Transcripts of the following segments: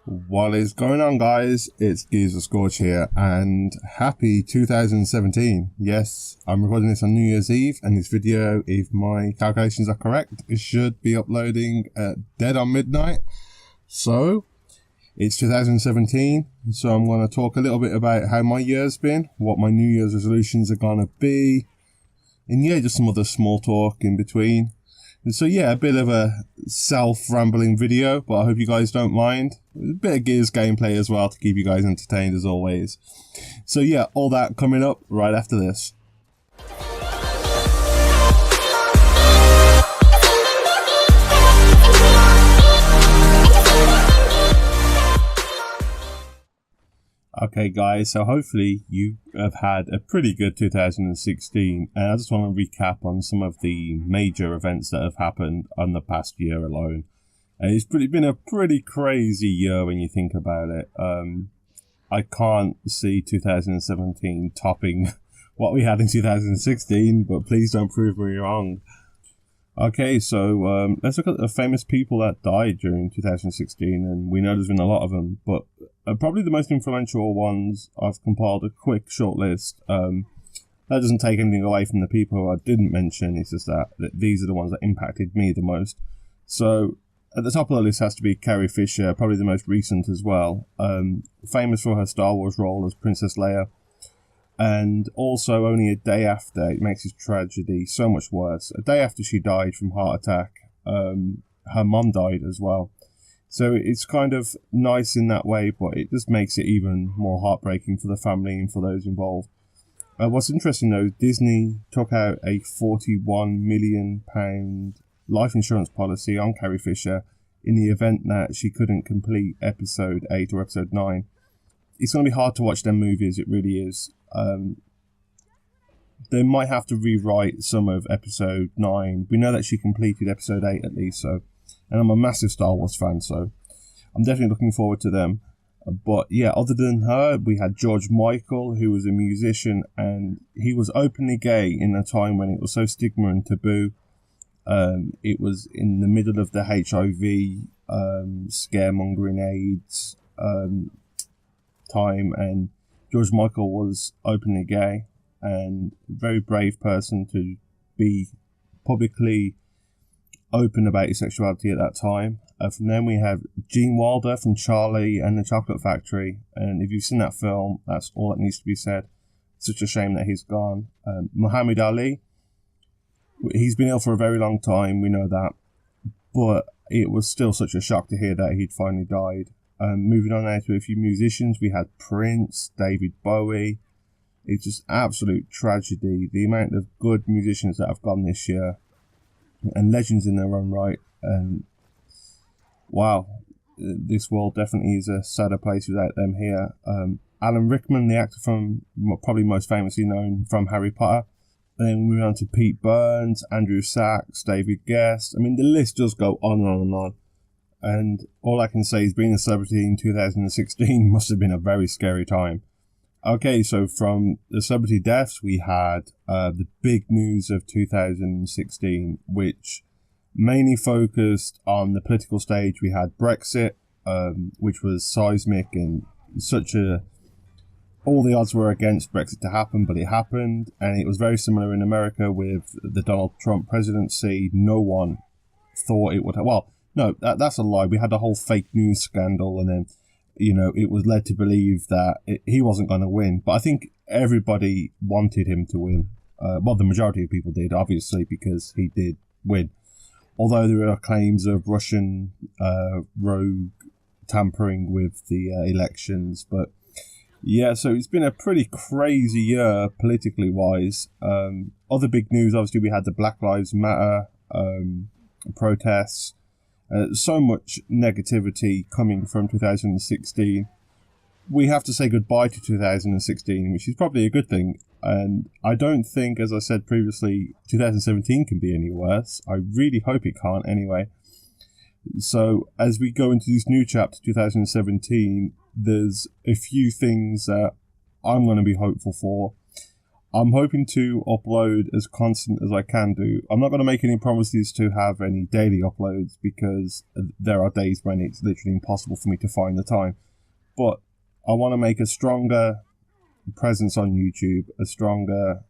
What is going on, guys? It's Skorge here, and happy 2017. Yes, I'm recording this on New Year's Eve, and this video, if my calculations are correct, it should be uploading at dead on midnight. So, it's 2017, so I'm going to talk a little bit about how my year's been, what my New Year's resolutions are going to be, and yeah, just some other small talk in between. And so yeah, a bit of a self-rambling video, but I hope you guys don't mind. A bit of Gears gameplay as well to keep you guys entertained as always. So yeah, all that coming up right after this. Okay guys, so hopefully you have had a pretty good 2016, and I just want to recap on some of the major events that have happened on the past year alone. And it's been a pretty crazy year when you think about it. I can't see 2017 topping what we had in 2016, but please don't prove me wrong. Okay, so let's look at the famous people that died during 2016, and we know there's been a lot of them, but probably the most influential ones, I've compiled a quick short list. That doesn't take anything away from the people who I didn't mention, it's just that these are the ones that impacted me the most. So, at the top of the list has to be Carrie Fisher, probably the most recent as well, famous for her Star Wars role as Princess Leia. And also only a day after, it makes his tragedy so much worse. A day after she died from heart attack, her mum died as well. So it's kind of nice in that way, but it just makes it even more heartbreaking for the family and for those involved. What's interesting though, Disney took out a £41 million life insurance policy on Carrie Fisher in the event that she couldn't complete episode 8 or episode 9. It's going to be hard to watch them movies, it really is. They might have to rewrite some of episode 9. We know that she completed episode 8 at least, so, and I'm a massive Star Wars fan, so I'm definitely looking forward to them. But yeah, other than her, we had George Michael, who was a musician, and he was openly gay in a time when it was so stigma and taboo. It was in the middle of the HIV scaremongering AIDS time, and George Michael was openly gay, and a very brave person to be publicly open about his sexuality at that time. From then we have Gene Wilder from Charlie and the Chocolate Factory, and if you've seen that film, that's all that needs to be said. Such a shame that he's gone. Muhammad Ali, he's been ill for a very long time, we know that, but it was still such a shock to hear that he'd finally died. Moving on now to a few musicians, we had Prince, David Bowie. It's just absolute tragedy, the amount of good musicians that have gone this year, and legends in their own right. And wow, this world definitely is a sadder place without them here. Alan Rickman, the actor from, probably most famously known from Harry Potter. Then moving on to Pete Burns, Andrew Sachs, David Guest. I mean, the list does go on and on and on. And all I can say is being a celebrity in 2016 must have been a very scary time. Okay, so from the celebrity deaths, we had the big news of 2016, which mainly focused on the political stage. We had Brexit, which was seismic, and all the odds were against Brexit to happen, but it happened. And it was very similar in America with the Donald Trump presidency. No one thought it would have, well, no, that's a lie. We had a whole fake news scandal, and then, it was led to believe that he wasn't going to win. But I think everybody wanted him to win. Well, the majority of people did, obviously, because he did win. Although there are claims of Russian rogue tampering with the elections. But yeah, so it's been a pretty crazy year politically wise. Other big news, obviously, we had the Black Lives Matter protests. So much negativity coming from 2016. We have to say goodbye to 2016, which is probably a good thing. And I don't think, as I said previously, 2017 can be any worse. I really hope it can't anyway. So as we go into this new chapter, 2017, there's a few things that I'm going to be hopeful for. I'm hoping to upload as constant as I can do. I'm not going to make any promises to have any daily uploads because there are days when it's literally impossible for me to find the time. But I want to make a stronger presence on YouTube, a stronger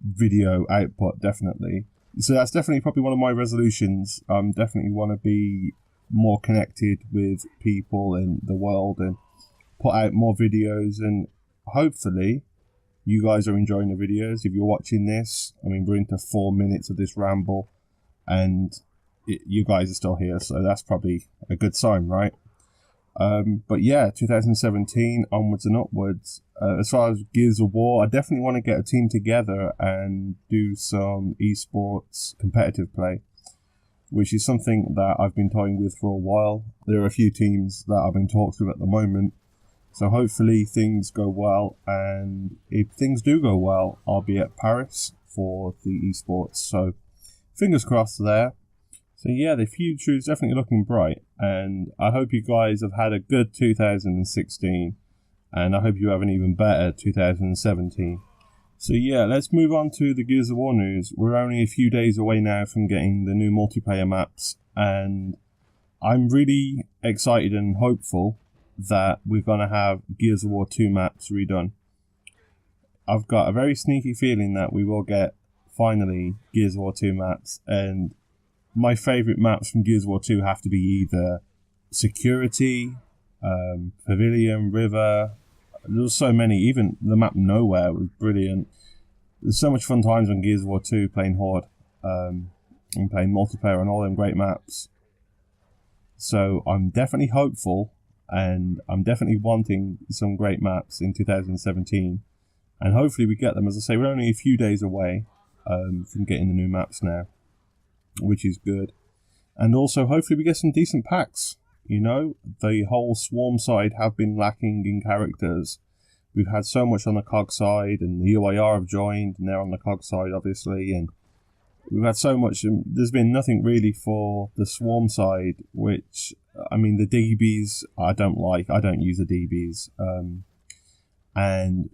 video output, definitely. So that's definitely probably one of my resolutions. Definitely want to be more connected with people in the world and put out more videos, and hopefully you guys are enjoying the videos. If you're watching this, I mean, we're into 4 minutes of this ramble and you guys are still here, so that's probably a good sign, right? But yeah, 2017 onwards and upwards. As far as Gears of War, I definitely want to get a team together and do some esports competitive play, which is something that I've been toying with for a while. There are a few teams that I've been talking with at the moment, so hopefully things go well, and if things do go well, I'll be at Paris for the esports, so fingers crossed there. So yeah, the future is definitely looking bright, and I hope you guys have had a good 2016, and I hope you have an even better 2017. So yeah, let's move on to the Gears of War news. We're only a few days away now from getting the new multiplayer maps, and I'm really excited and hopeful that we're going to have Gears of War 2 maps redone. I've got a very sneaky feeling that we will get, finally, Gears of War 2 maps, and my favourite maps from Gears of War 2 have to be either Security, Pavilion, River. There's so many. Even the map Nowhere was brilliant. There's so much fun times on Gears of War 2 playing Horde and playing multiplayer on all them great maps. So I'm definitely hopeful, and I'm definitely wanting some great maps in 2017. And hopefully we get them. As I say, we're only a few days away from getting the new maps now, which is good. And also hopefully we get some decent packs. You know, the whole Swarm side have been lacking in characters. We've had so much on the COG side, and the UAR have joined, and they're on the COG side obviously, and we've had so much, and there's been nothing really for the Swarm side, which, I mean, the DBs I don't like. I don't use the DBs, and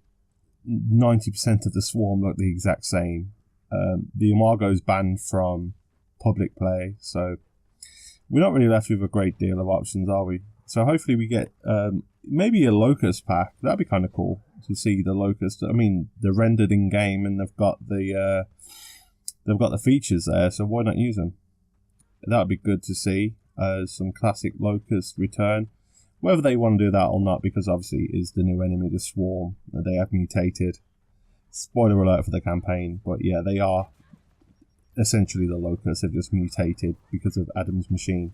90% of the Swarm look the exact same. The Imago's banned from public play, so we're not really left with a great deal of options, are we? So hopefully we get maybe a Locust pack. That'd be kind of cool to see the Locust. I mean, they're rendered in game and they've got the features there, so why not use them? That'd be good to see. Some classic Locust return. Whether they want to do that or not, because obviously it is the new enemy, the Swarm. They have mutated. Spoiler alert for the campaign, but yeah, they are essentially the Locusts. Have just mutated because of Adam's machine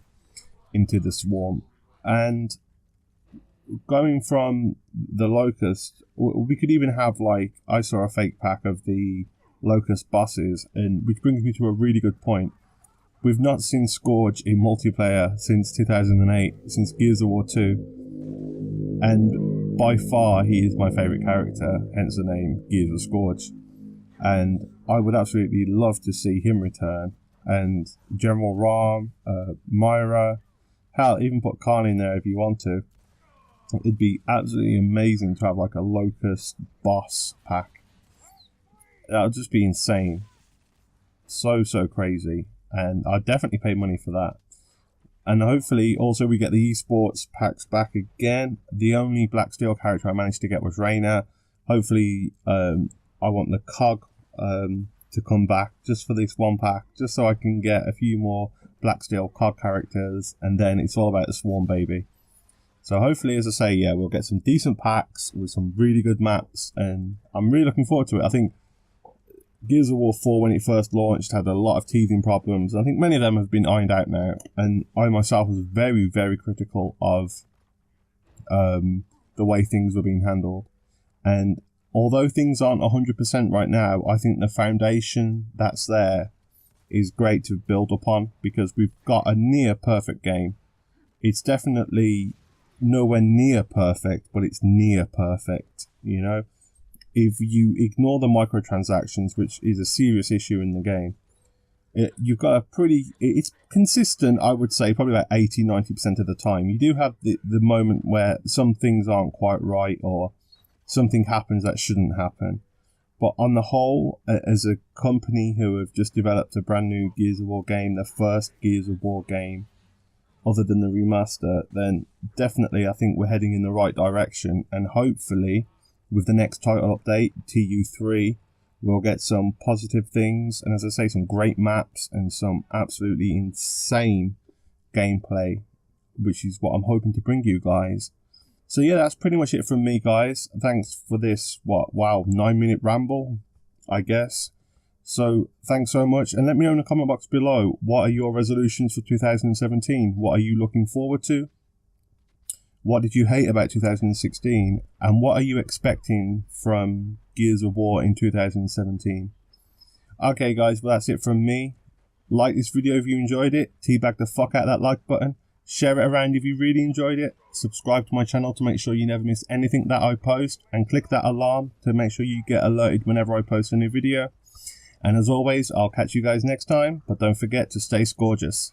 into the Swarm. And going from the Locust, we could even have, like, I saw a fake pack of the Locust bosses, and which brings me to a really good point. We've not seen Skorge in multiplayer since 2008, since Gears of War 2, and by far he is my favourite character, hence the name Gears of Skorge. And I would absolutely love to see him return, and General Ram, Myra, hell, even put Khan in there if you want to. It'd be absolutely amazing to have like a Locust boss pack. That would just be insane. So crazy. And I'd definitely pay money for that. And hopefully also we get the esports packs back again. The only Black Steel character I managed to get was Reyna. Hopefully I want the COG to come back just for this one pack, just so I can get a few more Black Steel COG characters, and then it's all about the Swarm, baby. So hopefully, as I say, yeah, we'll get some decent packs with some really good maps, and I'm really looking forward to it. I think Gears of War 4, when it first launched, had a lot of teething problems. I think many of them have been ironed out now, and I myself was very, very critical of the way things were being handled. And although things aren't 100% right now, I think the foundation that's there is great to build upon, because we've got a near perfect game. It's definitely nowhere near perfect, but it's near perfect, you know? If you ignore the microtransactions, which is a serious issue in the game, you've got a it's consistent, I would say, probably about 80-90% of the time. You do have the moment where some things aren't quite right, or something happens that shouldn't happen. But on the whole, as a company who have just developed a brand new Gears of War game, the first Gears of War game other than the remaster, then definitely I think we're heading in the right direction. And hopefully, with the next title update, TU3, we'll get some positive things. And as I say, some great maps and some absolutely insane gameplay, which is what I'm hoping to bring you guys. So yeah, that's pretty much it from me, guys. Thanks for this, 9-minute ramble, I guess. So thanks so much, and let me know in the comment box below, what are your resolutions for 2017? What are you looking forward to? What did you hate about 2016? And what are you expecting from Gears of War in 2017? Okay guys, well that's it from me. Like this video if you enjoyed it. Teabag the fuck out of that like button. Share it around if you really enjoyed it. Subscribe to my channel to make sure you never miss anything that I post. And click that alarm to make sure you get alerted whenever I post a new video. And as always, I'll catch you guys next time. But don't forget to stay Skorges.